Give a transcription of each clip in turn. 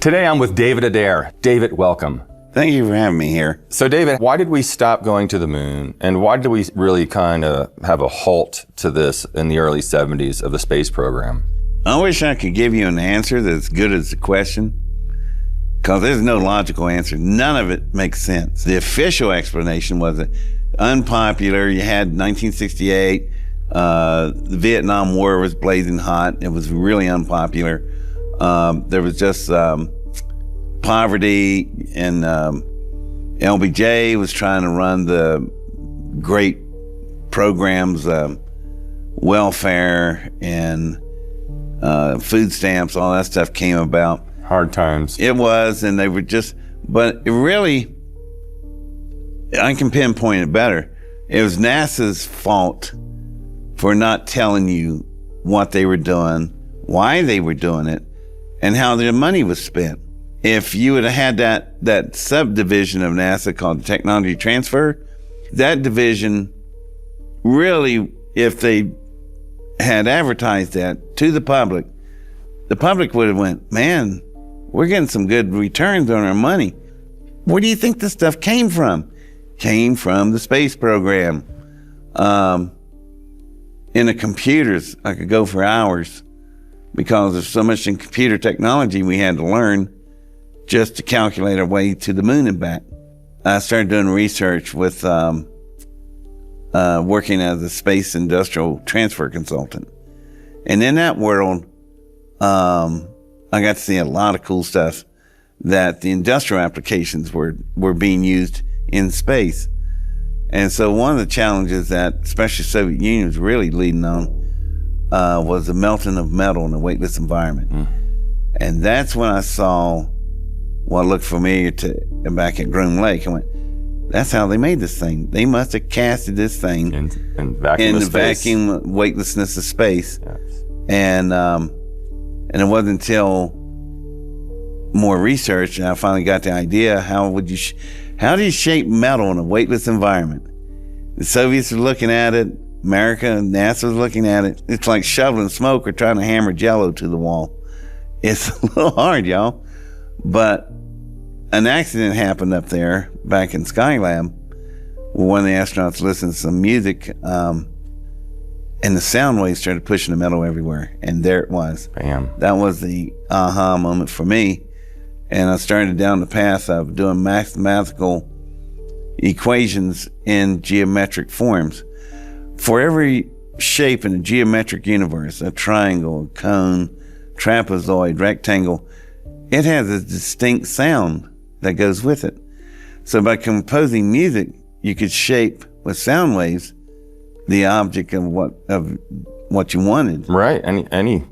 Today I'm with David Adair. David, welcome. Thank you for having me here. So David, why did we stop going to the moon? And why did we really kind of have a halt to this in the early 70s of the space program? I wish I could give you an answer that's good as the question, because there's no logical answer. None of it makes sense. The official explanation was unpopular. You had 1968, the Vietnam War was blazing hot. It was really unpopular. There was just poverty, and LBJ was trying to run the great programs, welfare and food stamps, all that stuff came about. Hard times. It was, and they were just, but it really, I can pinpoint it better. It was NASA's fault for not telling you what they were doing, why they were doing it, and how their money was spent. If you would have had that subdivision of NASA called Technology Transfer, that division really, if they had advertised that to the public would have went, man, we're getting some good returns on our money. Where do you think this stuff came from? Came from the space program. In the computers, I could go for hours because there's so much in computer technology we had to learn just to calculate our way to the moon and back. I started doing research with working as a space industrial transfer consultant. And in that world, I got to see a lot of cool stuff that the industrial applications were being used in space. And so one of the challenges that especially Soviet Union was really leading on was the melting of metal in a weightless environment. And that's when I saw what looked familiar to back at Groom Lake. I went, that's how they made this thing. They must have casted this thing In the vacuum weightlessness of space. Yes. And it wasn't until more research and I finally got the idea, how do you shape metal in a weightless environment? The Soviets were looking at it, America and NASA was looking at it. It's like shoveling smoke or trying to hammer Jello to the wall. It's a little hard, y'all. But an accident happened up there back in Skylab where one of the astronauts listened to some music and the sound waves started pushing the metal everywhere. And there it was. Bam. That was the aha moment for me. And I started down the path of doing mathematical equations in geometric forms. For every shape in a geometric universe, a triangle, a cone, trapezoid, rectangle, it has a distinct sound that goes with it. So by composing music, you could shape with sound waves the object of what you wanted. Right. Any.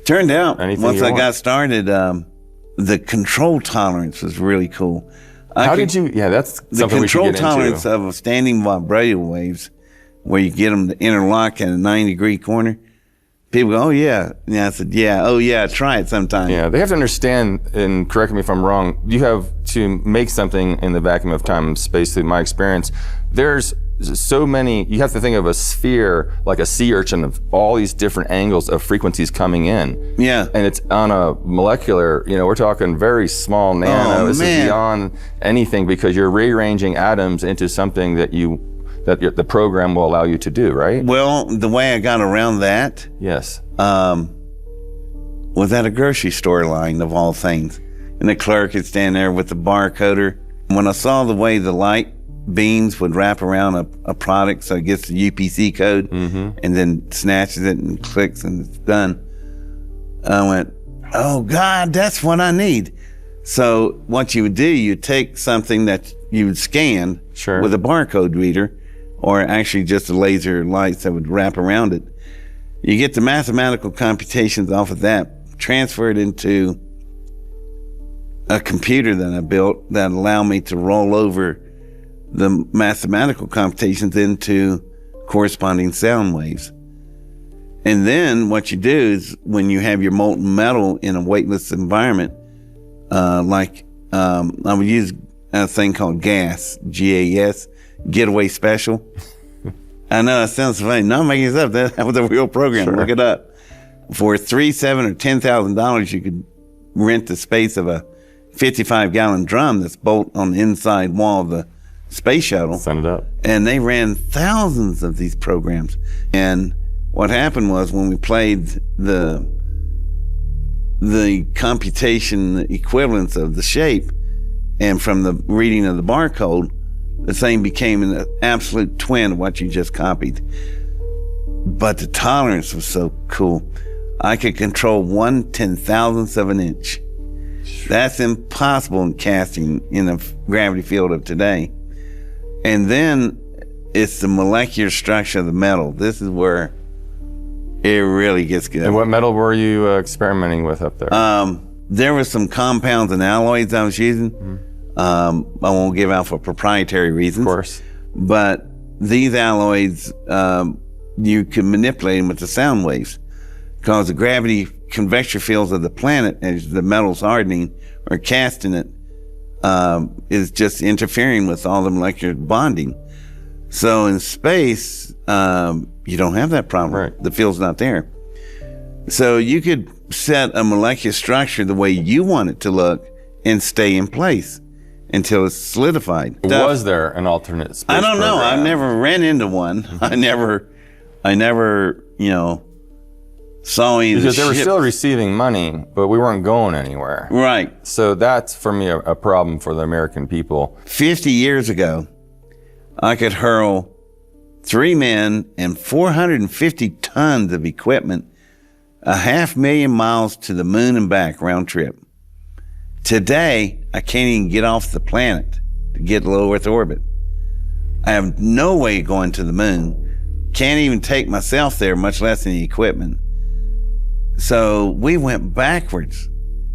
Turned out, once I want. got started, the control tolerance was really cool. That's something we should get into. The control tolerance of standing vibrational waves, where you get them to interlock at a 90-degree corner. People go, oh yeah. And I said, yeah, oh yeah, try it sometime. Yeah, they have to understand, and correct me if I'm wrong, you have to make something in the vacuum of time and space, through my experience. There's so many, you have to think of a sphere like a sea urchin of all these different angles of frequencies coming in. Yeah. And it's on a molecular, we're talking very small nano. This is beyond anything because you're rearranging atoms into something that the program will allow you to do, right? Well, the way I got around that Yes. was at a grocery store line of all things. And the clerk would stand there with the barcoder. When I saw the way the light beams would wrap around a product so it gets the UPC code and then snatches it and clicks and it's done, I went, oh God, that's what I need. So what you would do, you'd take something that you would scan with a barcode reader, or actually just the laser lights that would wrap around it. You get the mathematical computations off of that, transfer it into a computer that I built that allowed me to roll over the mathematical computations into corresponding sound waves. And then what you do is when you have your molten metal in a weightless environment, I would use a thing called GAS, G-A-S, Getaway Special. I know it sounds funny. No, I'm making this up. That was a real program. Look it up. For $3,000, $7,000 or $10,000, you could rent the space of a 55-gallon drum that's bolt on the inside wall of the space shuttle. Send it up. And they ran thousands of these programs. And what happened was when we played the computation equivalence of the shape, and from the reading of the barcode, the thing became an absolute twin of what you just copied. But the tolerance was so cool. I could control 1/10,000th of an inch. That's impossible in casting in the gravity field of today. And then it's the molecular structure of the metal. This is where it really gets good. And what metal were you experimenting with up there? There were some compounds and alloys I was using. I won't give out for proprietary reasons. Of course. But these alloys, you can manipulate them with the sound waves, because the gravity convective fields of the planet, as the metal's hardening or casting it, is just interfering with all the molecular bonding. So in space, you don't have that problem. Right. The field's not there. So you could set a molecular structure the way you want it to look and stay in place until it's solidified. Was there an alternate space I don't know. program? I never ran into one. I never, saw any of the Because they were ships. still receiving money, but we weren't going anywhere. Right. So that's, for me, a problem for the American people. 50 years ago, I could hurl 3 men and 450 tons of equipment 500,000 miles to the moon and back round trip. Today, I can't even get off the planet to get low Earth orbit. I have no way going to the moon. Can't even take myself there, much less any equipment. So we went backwards.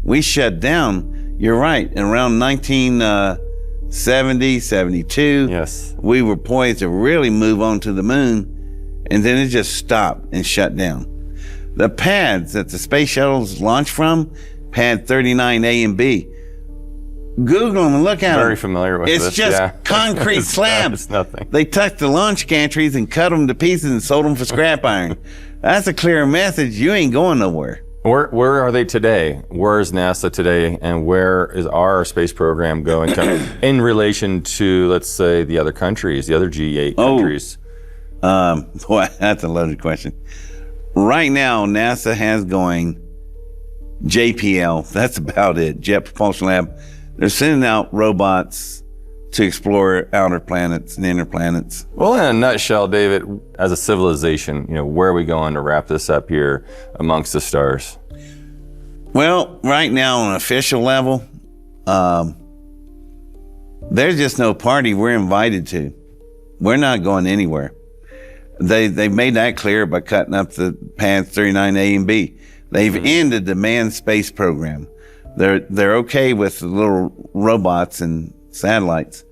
We shut down. You're right. In around 1970, 72, Yes. we were poised to really move on to the moon, and then it just stopped and shut down. The pads that the space shuttles launch from, pad 39A and B, Google them and look at them. Very familiar with It's this, just yeah. concrete slabs. It's nothing. They took the launch gantries and cut them to pieces and sold them for scrap iron. That's a clear message. You ain't going nowhere. Where are they today? Where is NASA today, and where is our space program going in relation to, let's say, the other countries, the other G8 countries? Boy, that's a loaded question. Right now, NASA has going JPL. That's about it. Jet Propulsion Lab. They're sending out robots to explore outer planets and inner planets. Well, in a nutshell, David, as a civilization, where are we going to wrap this up here amongst the stars? Well, right now on an official level, there's just no party we're invited to. We're not going anywhere. They've made that clear by cutting up the pads 39A and B. They've ended the manned space program. They're okay with the little robots and satellites,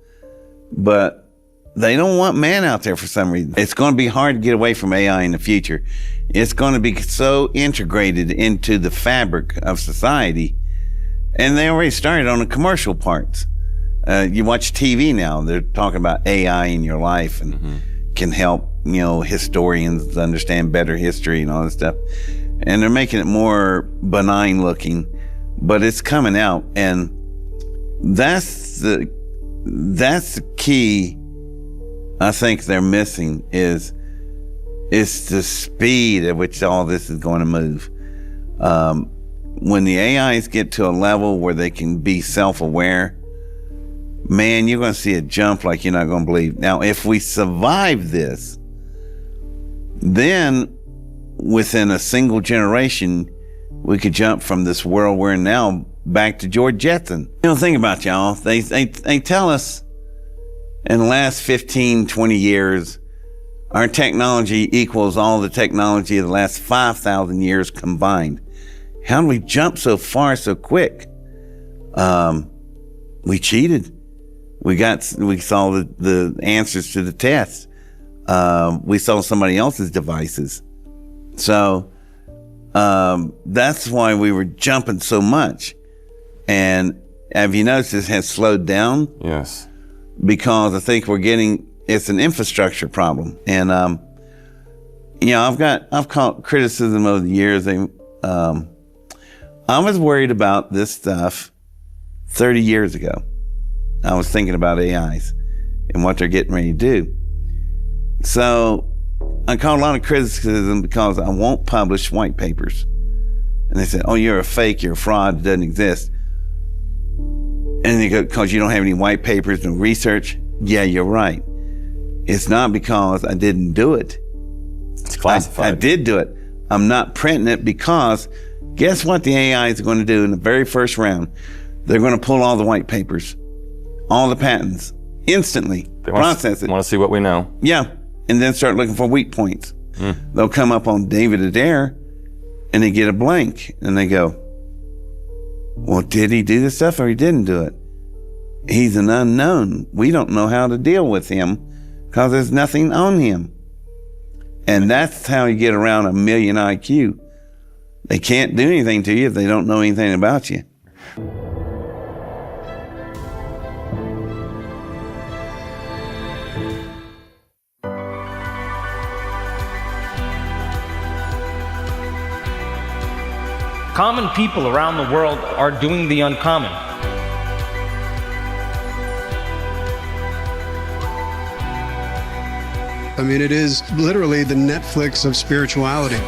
but they don't want man out there for some reason. It's going to be hard to get away from AI in the future. It's going to be so integrated into the fabric of society, and they already started on the commercial parts. You watch TV now, they're talking about AI in your life and can help, historians understand better history and all this stuff. And they're making it more benign looking, but it's coming out. And that's the key I think they're missing is the speed at which all this is going to move. When the AIs get to a level where they can be self-aware, man, you're going to see a jump like you're not going to believe. Now, if we survive this, then within a single generation, we could jump from this world we're in now back to George Jetson. Think about y'all. They tell us in the last 15, 20 years, our technology equals all the technology of the last 5,000 years combined. How did we jump so far so quick? We cheated. We saw the answers to the test. We saw somebody else's devices. So that's why we were jumping so much. And have you noticed this has slowed down? Yes. Because I think it's an infrastructure problem. And, I've caught criticism over the years. I was worried about this stuff 30 years ago. I was thinking about AIs and what they're getting ready to do. So I caught a lot of criticism because I won't publish white papers. And they said, oh, you're a fake, you're a fraud, it doesn't exist. And they go, because you don't have any white papers, no research. Yeah, you're right. It's not because I didn't do it. It's classified. I did do it. I'm not printing it because guess what the AIs are going to do in the very first round? They're going to pull all the white papers, all the patents, instantly, process it. Want to see what we know. Yeah, and then start looking for weak points. They'll come up on David Adair, and they get a blank, and they go, well, did he do this stuff or he didn't do it? He's an unknown. We don't know how to deal with him because there's nothing on him. And that's how you get around 1 million IQ. They can't do anything to you if they don't know anything about you. Common people around the world are doing the uncommon. I mean, it is literally the Netflix of spirituality.